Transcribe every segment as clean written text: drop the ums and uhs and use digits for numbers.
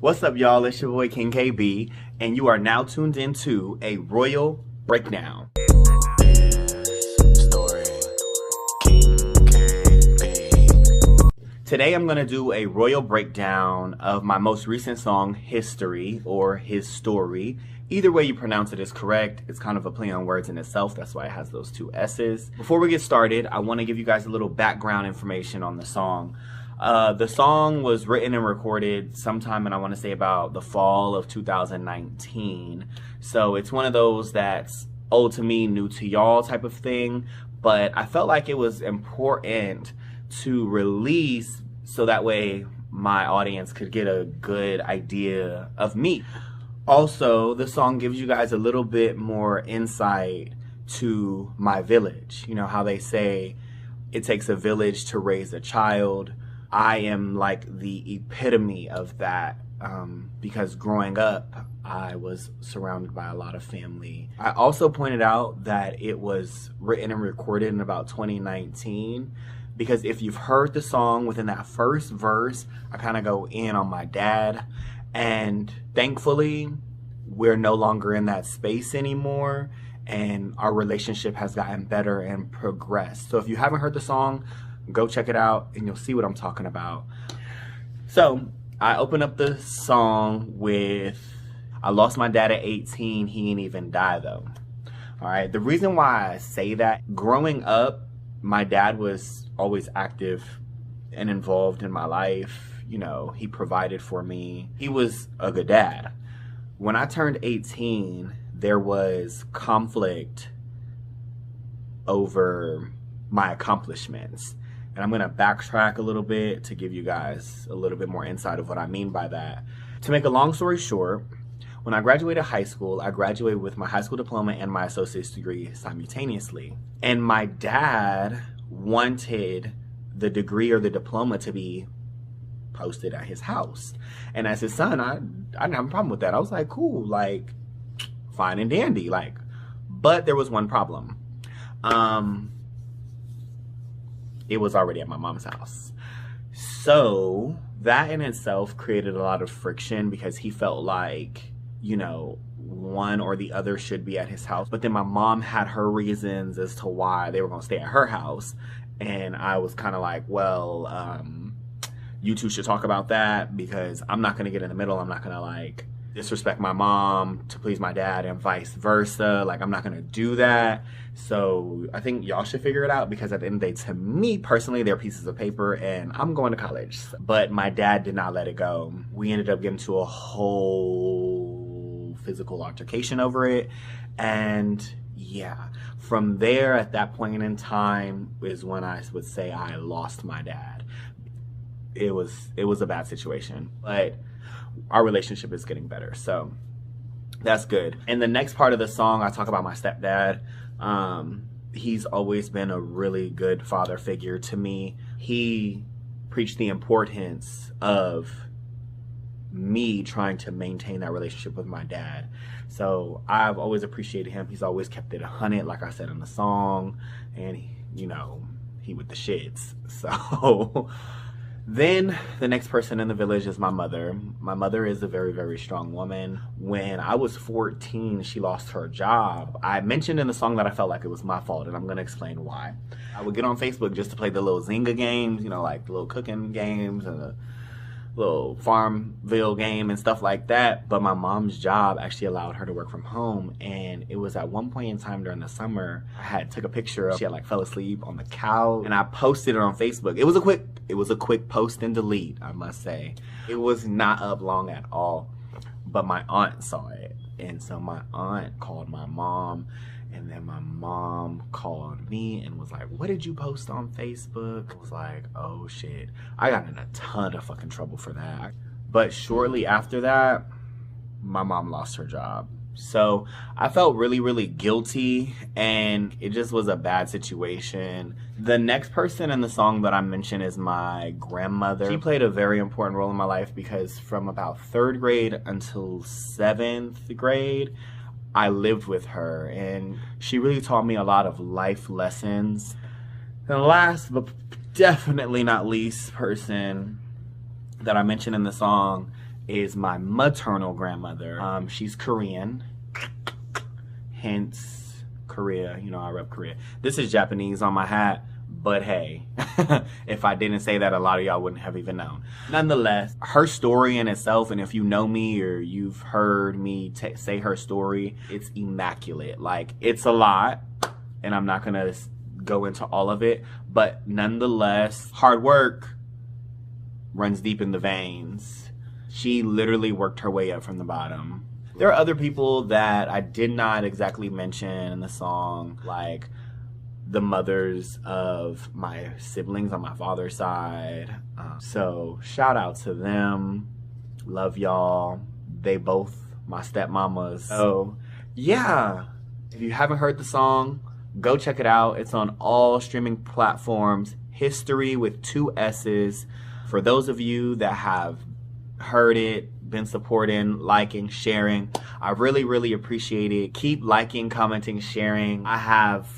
What's up, y'all? It's your boy King KB, and you are now tuned into a Royal Breakdown. Today I'm going to do a royal breakdown of my most recent song, History, or Hisstory. Either way you pronounce it is correct. It's kind of a play on words in itself. That's why it has those two S's. Before we get started, I want to give you guys a little background information on the song. The song was written and recorded sometime, and I want to say about the fall of 2019. So it's one of those that's old to me, new to y'all type of thing. But I felt like it was important to release so that way my audience could get a good idea of me. Also, the song gives you guys a little bit more insight to my village. You know how they say it takes a village to raise a child. I am like the epitome of that because growing up, I was surrounded by a lot of family. I also pointed out that it was written and recorded in about 2019 because if you've heard the song within that first verse, I kind of go in on my dad, and thankfully, we're no longer in that space anymore, and our relationship has gotten better and progressed. So if you haven't heard the song, go check it out and you'll see what I'm talking about. So I open up the song with, I lost my dad at 18, he ain't even die though. All right, the reason why I say that, growing up, my dad was always active and involved in my life. You know, he provided for me. He was a good dad. When I turned 18, there was conflict over my accomplishments. And I'm gonna backtrack a little bit to give you guys a little bit more insight of what I mean by that. To make a long story short, when I graduated high school, I graduated with my high school diploma and my associate's degree simultaneously. And my dad wanted the degree or the diploma to be posted at his house. And as his son, I didn't have a problem with that. I was like, cool, like, fine and dandy, like. But there was one problem. It was already at my mom's house. So that in itself created a lot of friction because he felt like, you know, one or the other should be at his house. But then my mom had her reasons as to why they were going to stay at her house. And I was kind of like, well, you two should talk about that because I'm not going to get in the middle. I'm not going to like disrespect my mom to please my dad and vice versa. Like, I'm not going to do that. So I think y'all should figure it out because at the end of the day, to me personally, they're pieces of paper and I'm going to college. But my dad did not let it go. We ended up getting to a whole physical altercation over it. And yeah, from there, at that point in time is when I would say I lost my dad. It was a bad situation, but our relationship is getting better, so that's good. In the next part of the song, I talk about my stepdad. He's always been a really good father figure to me. He preached the importance of me trying to maintain that relationship with my dad. So I've always appreciated him. He's always kept it 100, like I said in the song, and you know, he with the shits. So then the next person in the village is my mother. My mother is a very, very strong woman. When I was 14, she lost her job. I mentioned in the song that I felt like it was my fault, and I'm gonna explain why. I would get on Facebook just to play the little Zynga games, you know, like the little cooking games and the little Farmville game and stuff like that. But my mom's job actually allowed her to work from home. And it was at one point in time during the summer, I took a picture of, she had like fell asleep on the couch and I posted it on Facebook. It was a quick post and delete, I must say. It was not up long at all, but my aunt saw it. And so my aunt called my mom, and then my mom called me and was like, what did you post on Facebook? I was like, oh shit. I got in a ton of fucking trouble for that. But shortly after that, my mom lost her job. So I felt really, really guilty, and it just was a bad situation. The next person in the song that I mentioned is my grandmother. She played a very important role in my life because from about 3rd grade until 7th grade, I lived with her, and she really taught me a lot of life lessons. And last but definitely not least person that I mentioned in the song is my maternal grandmother. She's Korean, hence Korea. You know, I rep Korea. This is Japanese on my hat, but hey, if I didn't say that, a lot of y'all wouldn't have even known. Nonetheless, her story in itself, and if you know me or you've heard me say her story, it's immaculate. Like, it's a lot, and I'm not gonna go into all of it, but nonetheless, hard work runs deep in the veins. She literally worked her way up from the bottom. There are other people that I did not exactly mention in the song, like the mothers of my siblings on my father's side. So shout out to them. Love y'all. They both my stepmamas. So yeah, if you haven't heard the song, go check it out. It's on all streaming platforms. Hisstory with 2 S's. For those of you that have heard it, been supporting, liking, sharing, I really, really appreciate it. Keep liking, commenting, sharing. I have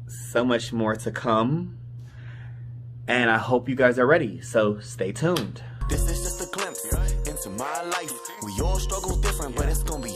so much more to come, and I hope you guys are ready. So stay tuned. This is just a glimpse into my life. We all struggle different, but it's gonna be